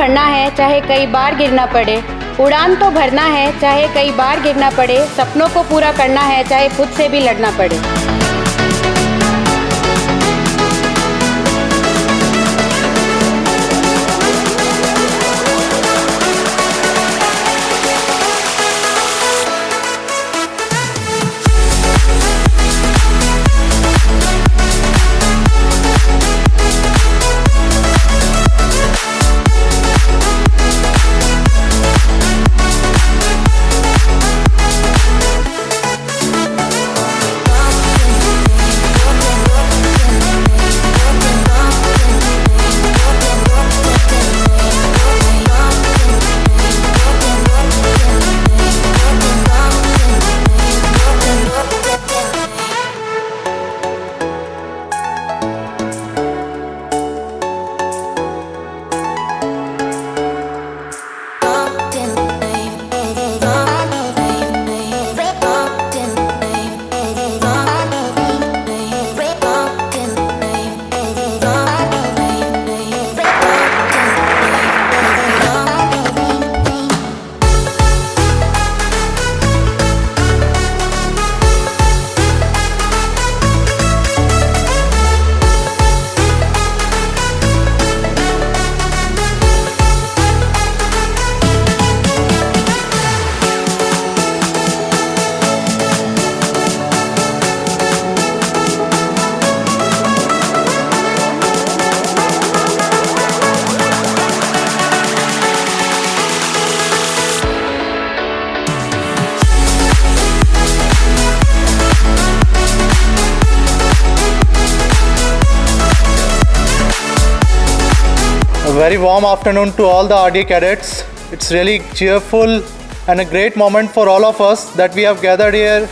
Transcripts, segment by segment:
भरना है चाहे कई बार गिरना पड़े, उड़ान तो भरना है चाहे कई बार गिरना पड़े, सपनों को पूरा करना है चाहे खुद से भी लड़ना पड़े। A very warm afternoon to all the RDA cadets. It's really cheerful and a great moment for all of us that we have gathered here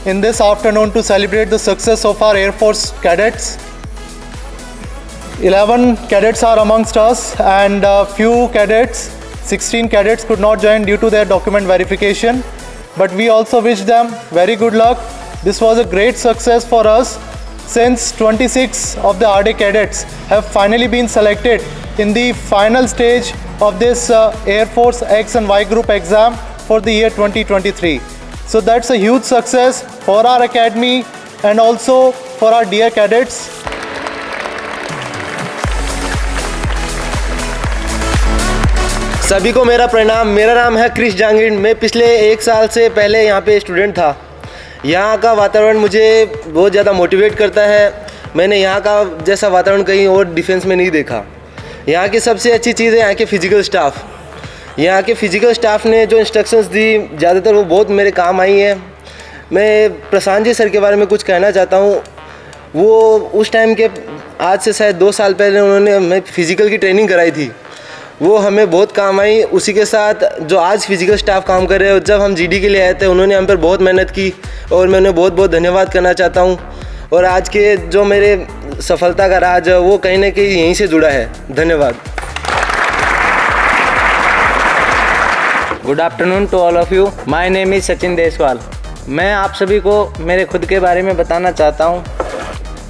in this afternoon to celebrate the success of our Air Force cadets. 11 cadets are amongst us and a few cadets, 16 cadets could not join due to their document verification. But we also wish them very good luck. This was a great success for us since 26 of the RDA cadets have finally been selected in the final stage of this Air Force X and Y group exam for the year 2023. So that's a huge success for our academy and also for our dear cadets. सभी को मेरा प्रणाम। मेरा नाम है क्रिश जांगीर। मैं पिछले 1 साल से पहले यहाँ पे स्टूडेंट था। यहाँ का वातावरण मुझे बहुत ज़्यादा मोटिवेट करता है। मैंने यहाँ का जैसा वातावरण कहीं और डिफेंस में नहीं देखा। यहाँ की सबसे अच्छी चीज़ है यहाँ के फिजिकल स्टाफ। यहाँ के फिजिकल स्टाफ ने जो इंस्ट्रक्शंस दी ज़्यादातर वो बहुत मेरे काम आई हैं। मैं प्रशांत जी सर के बारे में कुछ कहना चाहता हूँ। वो उस टाइम के आज से शायद 2 साल पहले उन्होंने हमें फ़िज़िकल की ट्रेनिंग कराई थी, वो हमें बहुत काम आई। उसी के साथ जो आज फिजिकल स्टाफ काम कर रहे हैं, जब हम जीडी के लिए आए थे उन्होंने हम पर बहुत मेहनत की और मैं उन्हें बहुत बहुत धन्यवाद करना चाहता हूँ। और आज के जो मेरे सफलता का राज है वो कहीं ना कहीं यहीं से जुड़ा है। धन्यवाद। Good afternoon to all of you. My name is Sachin Deswal. मैं आप सभी को मेरे खुद के बारे में बताना चाहता हूँ।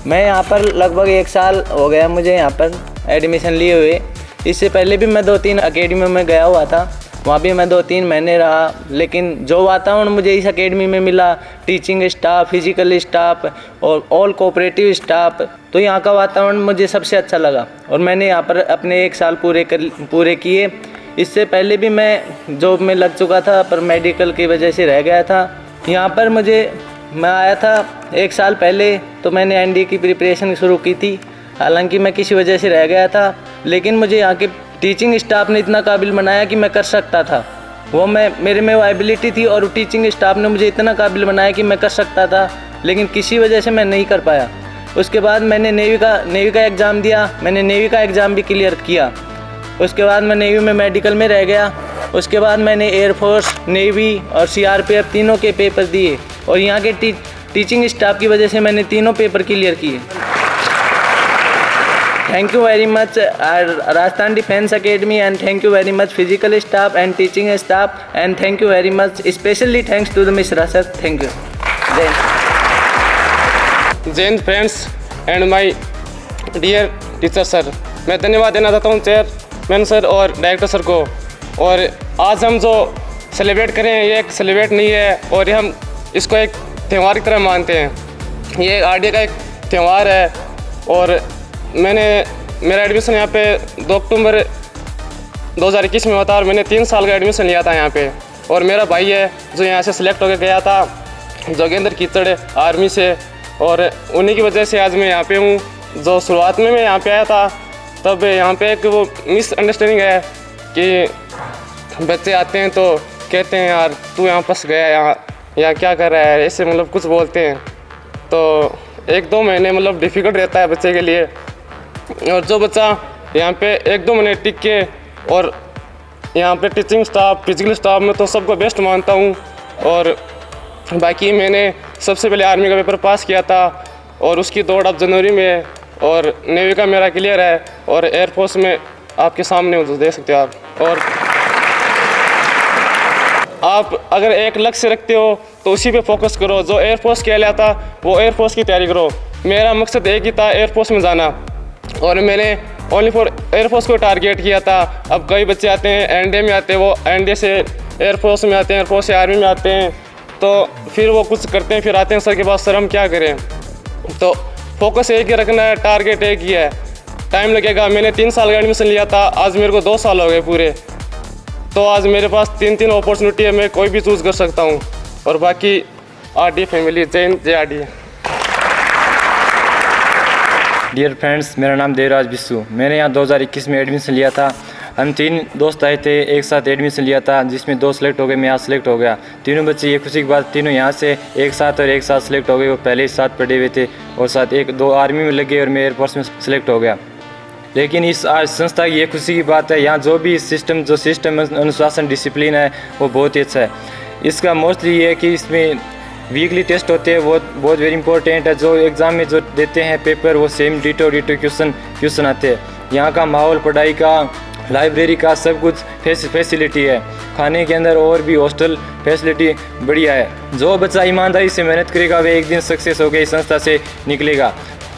मैं यहाँ पर लगभग 1 साल हो गया मुझे यहाँ पर एडमिशन लिए हुए। इससे पहले भी मैं 2-3 अकेडमी में गया हुआ था, वहाँ भी मैं 2-3 महीने रहा। लेकिन जो वातावरण मुझे इस अकेडमी में मिला, टीचिंग स्टाफ, फिजिकल स्टाफ और ऑल कोऑपरेटिव स्टाफ, तो यहाँ का वातावरण मुझे सबसे अच्छा लगा और मैंने यहाँ पर अपने 1 साल पूरे किए। इससे पहले भी मैं जॉब में लग चुका था पर मेडिकल की वजह से रह गया था। यहाँ पर मैं आया था 1 साल पहले, तो मैंने एनडीए की प्रिपरेशन शुरू की थी। हालांकि मैं किसी वजह से रह गया था, लेकिन मुझे यहाँ के टीचिंग स्टाफ ने इतना काबिल बनाया कि मैं कर सकता था। मेरे में वो एबिलिटी थी और टीचिंग स्टाफ ने मुझे इतना काबिल बनाया कि मैं कर सकता था, लेकिन किसी वजह से मैं नहीं कर पाया। उसके बाद मैंने नेवी का एग्ज़ाम दिया। मैंने नेवी का एग्ज़ाम भी क्लियर किया। उसके बाद मैं नेवी में मेडिकल में रह गया। उसके बाद मैंने एयरफोर्स, नेवी और सीआरपीएफ तीनों के पेपर दिए और यहाँ के टीचिंग स्टाफ की वजह से मैंने तीनों पेपर क्लियर किए। Thank you very much Rajasthan Defence Academy, and thank you very much physical staff and teaching staff, and thank you very much, especially thanks to the Miss Rasat. Thank you. जय हिंद friends and my dear teacher sir. मैं धन्यवाद देना चाहता हूँ sir मैन sir और director sir को। और आज हम जो सेलिब्रेट करें ये एक सेलिब्रेट नहीं है, और ये हम इसको एक त्यौहार की तरह मानते हैं। ये आरडीए का एक त्यौहार है। और मेरा एडमिशन यहाँ पे 2 अक्टूबर 2021 में हुआ था, और मैंने 3 साल का एडमिशन लिया था यहाँ पे। और मेरा भाई है जो यहाँ से सिलेक्ट होकर गया था, जोगेंद्र कीचड़ आर्मी से, और उन्हीं की वजह से आज मैं यहाँ पे हूँ। जो शुरुआत में मैं यहाँ पे आया था तब यहाँ पे एक वो मिसअंडरस्टैंडिंग है कि बच्चे आते हैं तो कहते हैं यार तू यहाँ फंस गया, यहाँ क्या कर रहा है, ऐसे मतलब कुछ बोलते हैं। तो 1-2 महीने मतलब डिफ़िकल्ट रहता है बच्चे के लिए। और जो बच्चा यहाँ पे 1-2 महीने टिक के, और यहाँ पे टीचिंग स्टाफ, फिजिकल स्टाफ में तो सबको बेस्ट मानता हूँ। और बाकी मैंने सबसे पहले आर्मी का पेपर पास किया था, और उसकी दौड़ अब जनवरी में है, और नेवी का मेरा क्लियर है, और एयरफोर्स में आपके सामने हो तो देख सकते हो आप। और आप अगर एक लक्ष्य रखते हो तो उसी पे फोकस करो। जो एयरफोर्स के लिए आता वो एयरफोर्स की तैयारी करो। मेरा मकसद एक ही था, एयरफोर्स में जाना, और मैंने ओनली फॉर एयरफोर्स को टारगेट किया था। अब कई बच्चे आते हैं एनडीए में आते हैं, वो एनडीए से एयरफोर्स में आते हैं, एयरफोर्स से आर्मी में आते हैं, तो फिर वो कुछ करते हैं, फिर आते हैं सर के पास, सर हम क्या करें। तो फोकस एक ही रखना है, टारगेट एक ही है। टाइम लगेगा। मैंने 3 साल का एडमिशन लिया था, आज मेरे को 2 साल हो गए पूरे। तो आज मेरे पास 3 अपॉर्चुनिटी है, मैं कोई भी चूज़ कर सकता हूँ। और बाकी आरडीए फैमिली, जय हिंद, जय आरडीए। डियर फ्रेंड्स, मेरा नाम देवराज बिस्सू। मैंने यहाँ 2021 में एडमिशन लिया था। हम 3 दोस्त आए थे, एक साथ एडमिशन लिया था, जिसमें 2 सेलेक्ट हो गए, मैं यहाँ सेलेक्ट हो गया। तीनों बच्चे, ये खुशी की बात, तीनों यहाँ से एक साथ सेलेक्ट हो गए। वो पहले ही साथ पढ़े हुए थे, और साथ 1-2 आर्मी में लगे, और मैं एयरफोर्स में सेलेक्ट हो गया। लेकिन इस आज संस्था की ये खुशी की बात है, यहाँ जो भी सिस्टम अनुशासन डिसिप्लिन है वो बहुत ही अच्छा है। इसका मोस्टली ये है कि इसमें वीकली टेस्ट होते हैं, वो बहुत वेरी इंपॉर्टेंट है। जो एग्ज़ाम में जो देते हैं पेपर, वो सेम डिटो क्वेश्चन आते हैं। यहाँ का माहौल, पढ़ाई का, लाइब्रेरी का सब कुछ फैसिलिटी है। खाने के अंदर और भी हॉस्टल फैसिलिटी बढ़िया है। जो बच्चा ईमानदारी से मेहनत करेगा वे एक दिन सक्सेस होकर इस संस्था से निकलेगा।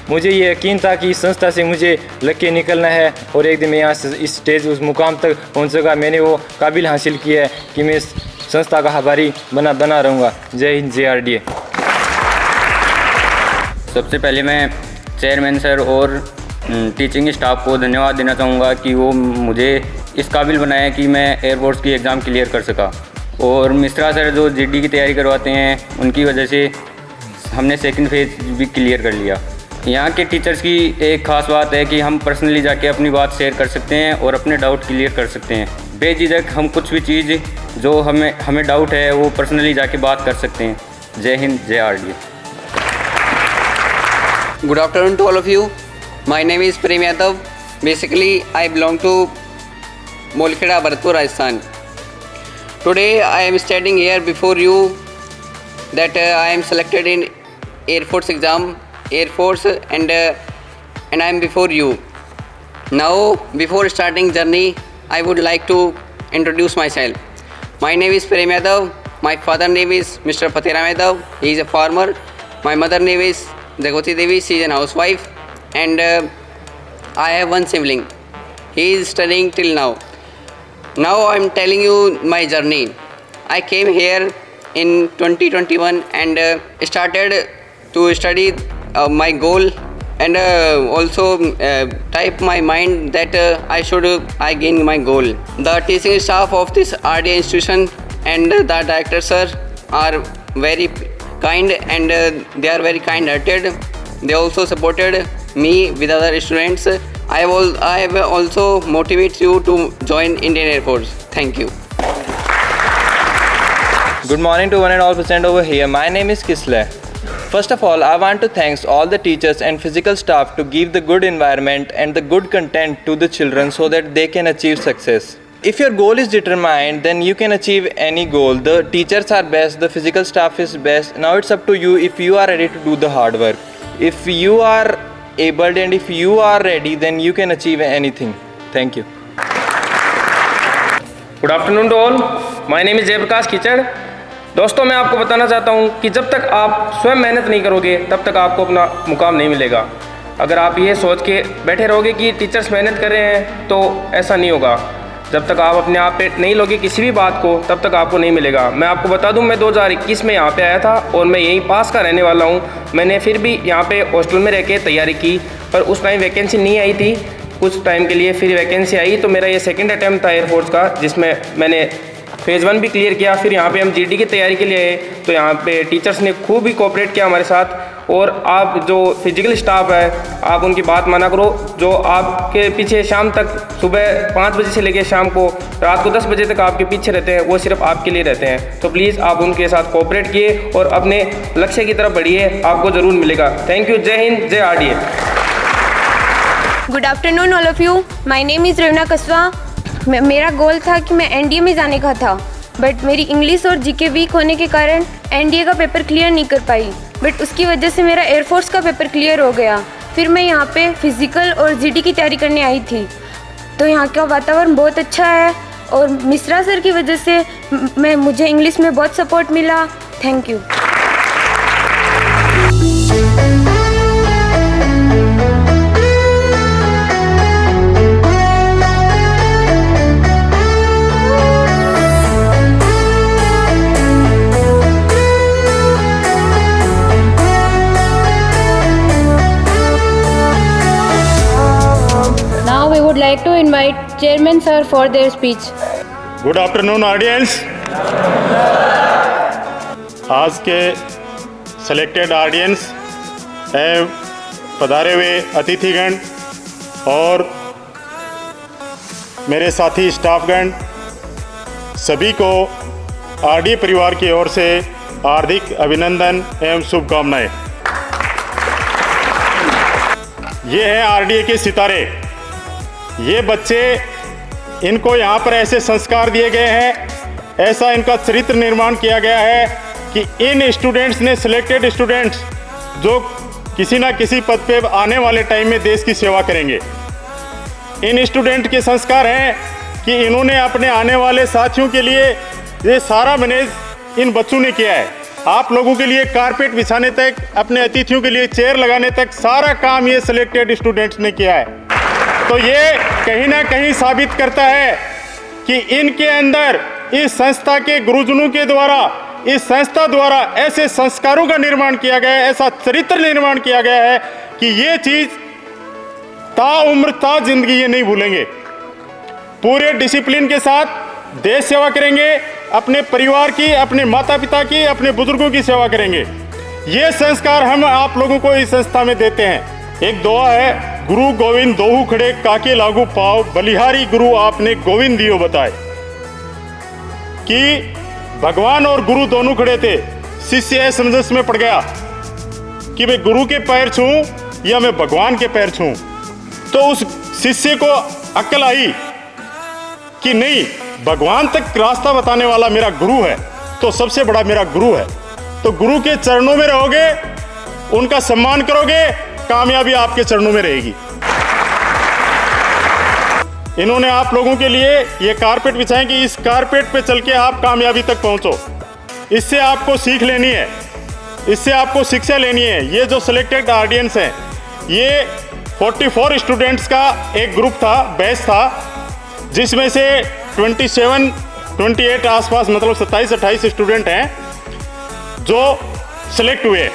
मुझे ये यकीन था कि इस संस्था से मुझे लग के निकलना है, और एक दिन मैं यहाँ से इस स्टेज, उस मुकाम तक पहुँचूंगा। मैंने वो काबिल हासिल किया है कि मैं इस संस्था का आभारी बना रहूँगा। जय हिंद, जय आरडीए। सबसे पहले मैं चेयरमैन सर और टीचिंग स्टाफ को धन्यवाद देना चाहूँगा कि वो मुझे इस काबिल बनाया कि मैं एयरफोर्स की एग्ज़ाम क्लियर कर सका। और मिश्रा सर जो जीडी की तैयारी करवाते हैं, उनकी वजह से हमने सेकंड फेज भी क्लियर कर लिया। यहाँ के टीचर्स की एक ख़ास बात है कि हम पर्सनली जाके अपनी बात शेयर कर सकते हैं और अपने डाउट क्लियर कर सकते हैं। बेझिझक हम कुछ भी चीज़ जो हमें डाउट है वो पर्सनली जाके बात कर सकते हैं। जय हिंद, जय RDA. Good afternoon to all of you. My name is Prem Yadav. Basically, I belong to Molkheda, Bharatpur, Rajasthan. Today, I am standing here before you that I am selected in Air Force exam, Air Force, and I am before you. Now, before starting journey, I would like to introduce myself. My name is Prem Yadav. My father name is Mr. Patiram Yadav. He is a farmer. My mother name is Jagoti Devi. She is a housewife, and I have one sibling. He is studying till now. Now I am telling you my journey. I came here in 2021 and started to study my goal, and also type my mind that I gain my goal. The teaching staff of this RDA institution and the director sir are very kind, and they are very kind-hearted. They also supported me with other students. I have also motivated you to join Indian Air Force. Thank you. Good morning to one and all present over here. My name is Kisle. First of all, I want to thank all the teachers and physical staff to give the good environment and the good content to the children so that they can achieve success. If your goal is determined, then you can achieve any goal. The teachers are best, the physical staff is best. Now it's up to you if you are ready to do the hard work. If you are able and if you are ready, then you can achieve anything. Thank you. Good afternoon to all. My name is Jaiprakash कीचड़। दोस्तों, मैं आपको बताना चाहता हूं कि जब तक आप स्वयं मेहनत नहीं करोगे तब तक आपको अपना मुकाम नहीं मिलेगा। अगर आप ये सोच के बैठे रहोगे कि टीचर्स मेहनत कर रहे हैं तो ऐसा नहीं होगा। जब तक आप अपने आप पे नहीं लोगे किसी भी बात को, तब तक आपको नहीं मिलेगा। मैं आपको बता दूं, मैं 2021 में यहाँ पे आया था और मैं यहीं पास का रहने वाला हूँ। मैंने फिर भी यहाँ पे हॉस्टल में रह के तैयारी की, पर उस टाइम वैकेंसी नहीं आई थी। कुछ टाइम के लिए फिर वैकेंसी आई, तो मेरा ये सेकंड अटैम्प्ट था एयरफोर्स का, जिसमें मैंने फेज़ 1 भी क्लियर किया। फिर यहाँ पे हम जीडी की तैयारी के लिए आए, तो यहाँ पे टीचर्स ने खूब ही कोऑपरेट किया हमारे साथ। और आप जो फिजिकल स्टाफ है, आप उनकी बात माना करो। जो आपके पीछे शाम तक, सुबह 5 बजे से लेकर शाम को रात को 10 बजे तक आपके पीछे रहते हैं, वो सिर्फ आपके लिए रहते हैं। तो प्लीज़ आप उनके साथ कोऑपरेट किए और अपने लक्ष्य की तरफ बढ़िए, आपको ज़रूर मिलेगा। Thank you. जय हिंद, जय RDA. Good afternoon all of you. My name is Raveena Kaswa. मेरा गोल था कि मैं एनडीए में जाने का था, बट मेरी इंग्लिश और जीके वीक होने के कारण एनडीए का पेपर क्लियर नहीं कर पाई। बट उसकी वजह से मेरा एयरफोर्स का पेपर क्लियर हो गया। फिर मैं यहाँ पे फिज़िकल और जीडी की तैयारी करने आई थी। तो यहाँ का वातावरण बहुत अच्छा है और मिश्रा सर की वजह से मुझे इंग्लिश में बहुत सपोर्ट मिला। Thank you. Now we would like to invite Chairman sir for their speech. Good afternoon audience. आज के सेलेक्टेड ऑडियंस एवं पधारे हुए अतिथिगण और मेरे साथी स्टाफगण, सभी को आरडीए परिवार की ओर से हार्दिक अभिनंदन एवं शुभकामनाएं। ये हैं आरडीए के सितारे। ये बच्चे, इनको यहाँ पर ऐसे संस्कार दिए गए हैं, ऐसा इनका चरित्र निर्माण किया गया है कि इन स्टूडेंट्स ने, सिलेक्टेड स्टूडेंट्स जो किसी ना किसी पद पे आने वाले टाइम में देश की सेवा करेंगे। इन स्टूडेंट के संस्कार हैं कि इन्होंने अपने आने वाले साथियों के लिए ये सारा मैनेज इन बच्चों ने किया है। आप लोगों के लिए कारपेट बिछाने तक, अपने अतिथियों के लिए चेयर लगाने तक सारा काम ये सिलेक्टेड स्टूडेंट्स ने किया है। तो ये कहीं ना कहीं साबित करता है कि इनके अंदर, इस संस्था के गुरुजनों के द्वारा, इस संस्था द्वारा ऐसे संस्कारों का निर्माण किया गया है, ऐसा चरित्र निर्माण किया गया है कि ये चीज़ ताउम्र, ता जिंदगी ये नहीं भूलेंगे। पूरे डिसिप्लिन के साथ देश सेवा करेंगे, अपने परिवार की, अपने माता पिता की, अपने बुजुर्गों की सेवा करेंगे। ये संस्कार हम आप लोगों को इस संस्था में देते हैं। एक दुआ है, गुरु गोविंद दोहू खड़े काके लागू पाओ, बलिहारी गुरु आपने गोविंद दियो बताए। कि भगवान और गुरु दोनों खड़े थे। शिष्य असमंजस में पड़ गया कि मैं गुरु के पैर छूं या मैं भगवान के पैर छूं। तो उस शिष्य को अक्ल आई कि नहीं, भगवान तक रास्ता बताने वाला मेरा गुरु है, तो सबसे बड़ा मेरा गुरु है। तो गुरु के चरणों में रहोगे, उनका सम्मान करोगे, कामयाबी आपके चरणों में रहेगी। इन्होंने आप लोगों के लिए ये कारपेट बिछाएं कि इस कारपेट पे चल के आप कामयाबी तक पहुंचो। इससे आपको सीख लेनी है, इससे आपको शिक्षा लेनी है। ये जो सिलेक्टेड ऑडियंस हैं, ये 44 स्टूडेंट्स का एक ग्रुप था, बैच था, जिसमें से 28 आसपास, मतलब 27-28 स्टूडेंट हैं जो सिलेक्ट हुए।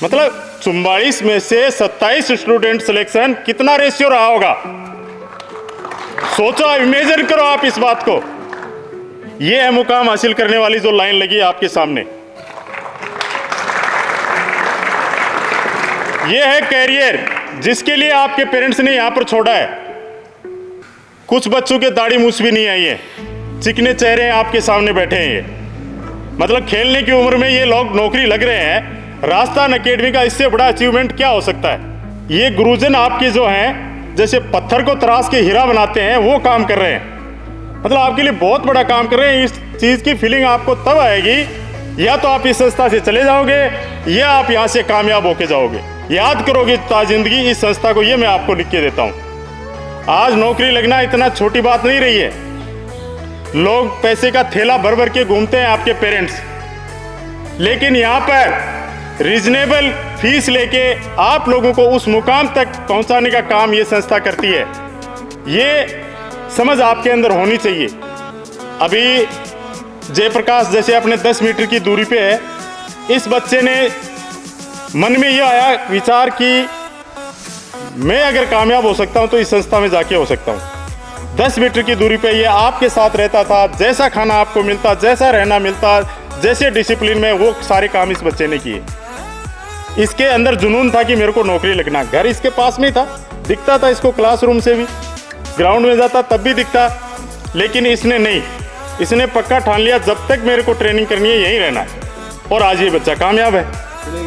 मतलब 44 में से 27 स्टूडेंट सिलेक्शन, कितना रेशियो रहा होगा? सोचो, इमेजिन करो आप इस बात को। ये है मुकाम हासिल करने वाली जो लाइन लगी आपके सामने। ये है कैरियर जिसके लिए आपके पेरेंट्स ने यहाँ पर छोड़ा है। कुछ बच्चों के दाढ़ी मूछ भी नहीं आई है, चिकने चेहरे आपके सामने बैठे हैं। ये मतलब खेलने की उम्र में ये लोग नौकरी लग रहे हैं। राजस्थान अकेडमी का इससे बड़ा अचीवमेंट क्या हो सकता है? ये गुरुजन आपके जो हैं, जैसे पत्थर को तराश के हीरा बनाते हैं, वो काम कर रहे हैं। मतलब आपके लिए बहुत बड़ा काम कर रहे हैं। इस चीज़ की फीलिंग आपको तब आएगी, या तो आप इस संस्था से चले जाओगे या आप यहाँ से कामयाब होके जाओगे। याद करोगे ताजिंदगी इस संस्था को, ये मैं आपको लिख के देता हूँ। आज नौकरी लगना इतना छोटी बात नहीं रही है। लोग पैसे का थैला भर भर के घूमते हैं, आपके पेरेंट्स, लेकिन यहाँ पर रीजनेबल फीस लेके आप लोगों को उस मुकाम तक पहुंचाने का काम ये संस्था करती है। ये समझ आपके अंदर होनी चाहिए। अभी जयप्रकाश जैसे अपने 10 मीटर की दूरी पे है, इस बच्चे ने मन में ये आया विचार कि मैं अगर कामयाब हो सकता हूं तो इस संस्था में जाके हो सकता हूं। 10 मीटर की दूरी पे ये आपके साथ रहता था, जैसा खाना आपको मिलता, जैसा रहना मिलता, जैसे डिसिप्लिन में, वो सारे काम इस बच्चे ने किए। इसके अंदर जुनून था कि मेरे को नौकरी लगना। घर इसके पास में था, दिखता था इसको क्लासरूम से भी, ग्राउंड में जाता तब भी दिखता, लेकिन इसने नहीं, इसने पक्का ठान लिया जब तक मेरे को ट्रेनिंग करनी है यहीं रहना है। और आज ये बच्चा कामयाब है।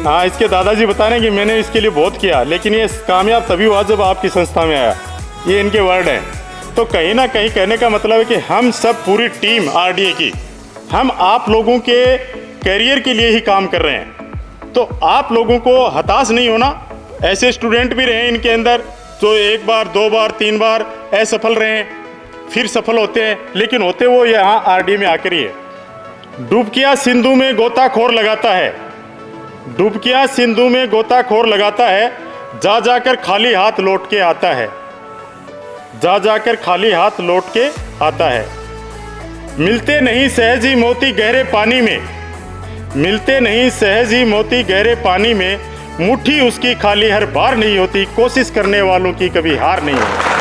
हाँ, इसके दादाजी बता रहे हैं कि मैंने इसके लिए बहुत किया, लेकिन ये कामयाब तभी हुआ जब आपकी संस्था में आया। ये इनके वर्ड हैं। तो कहीं ना कहीं कहने का मतलब है कि हम सब पूरी टीम आरडीए की, हम आप लोगों के करियर के लिए ही काम कर रहे हैं। तो आप लोगों को हताश नहीं होना। ऐसे स्टूडेंट भी रहे इनके अंदर जो 1 बार 2 बार 3 बार असफल रहे, फिर सफल होते हैं, लेकिन होते वो यहाँ आरडीए में आकर ही है। डुबकिया सिंधु में गोताखोर लगाता है, डुबकिया सिंधु में गोताखोर लगाता है, जा जाकर खाली हाथ लौट के आता है, जा जाकर खाली हाथ लौट के आता है। मिलते नहीं सहज ही मोती गहरे पानी में, मिलते नहीं सहज ही मोती गहरे पानी में, मुट्ठी उसकी खाली हर बार नहीं होती, कोशिश करने वालों की कभी हार नहीं होती।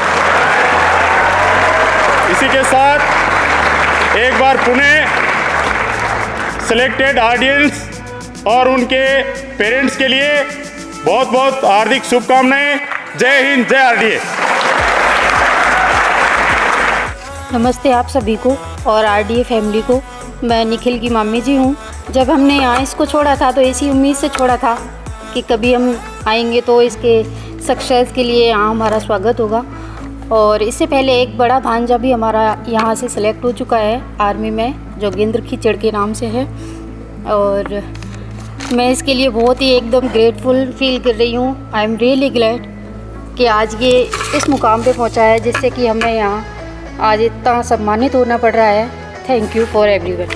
इसी के साथ एक बार पुनः सिलेक्टेड ऑडियंस और उनके पेरेंट्स के लिए बहुत बहुत हार्दिक शुभकामनाएं। जय हिंद, जय आरडीए। नमस्ते आप सभी को और आरडीए फैमिली को। मैं निखिल की मम्मी जी हूँ। जब हमने यहाँ इसको छोड़ा था तो इसी उम्मीद से छोड़ा था कि कभी हम आएंगे तो इसके सक्सेस के लिए यहाँ हमारा स्वागत होगा। और इससे पहले एक बड़ा भांजा भी हमारा यहाँ से सिलेक्ट हो चुका है आर्मी में, जोगेंद्र खिचड़ के नाम से है। और मैं इसके लिए बहुत ही एकदम ग्रेटफुल फील कर रही हूँ। आई एम रियली ग्लैड कि आज ये इस मुकाम पे पहुँचा है जिससे कि हमें यहाँ आज इतना सम्मानित होना पड़ रहा है। Thank you for everyone.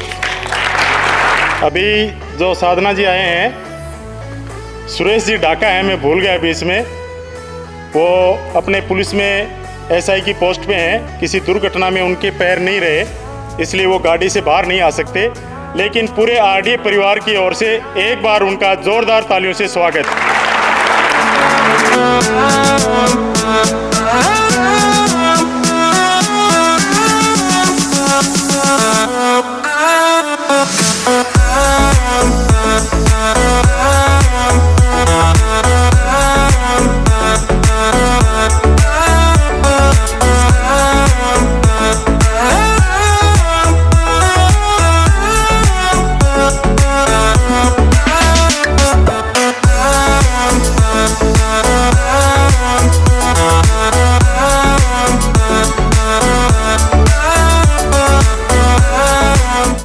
अभी जो साधना जी आए हैं, सुरेश जी ढाका है, मैं भूल गया बीच में, वो अपने पुलिस में एसआई की पोस्ट पे हैं। किसी दुर्घटना में उनके पैर नहीं रहे, इसलिए वो गाड़ी से बाहर नहीं आ सकते, लेकिन पूरे आरडीए परिवार की ओर से एक बार उनका जोरदार तालियों से स्वागत।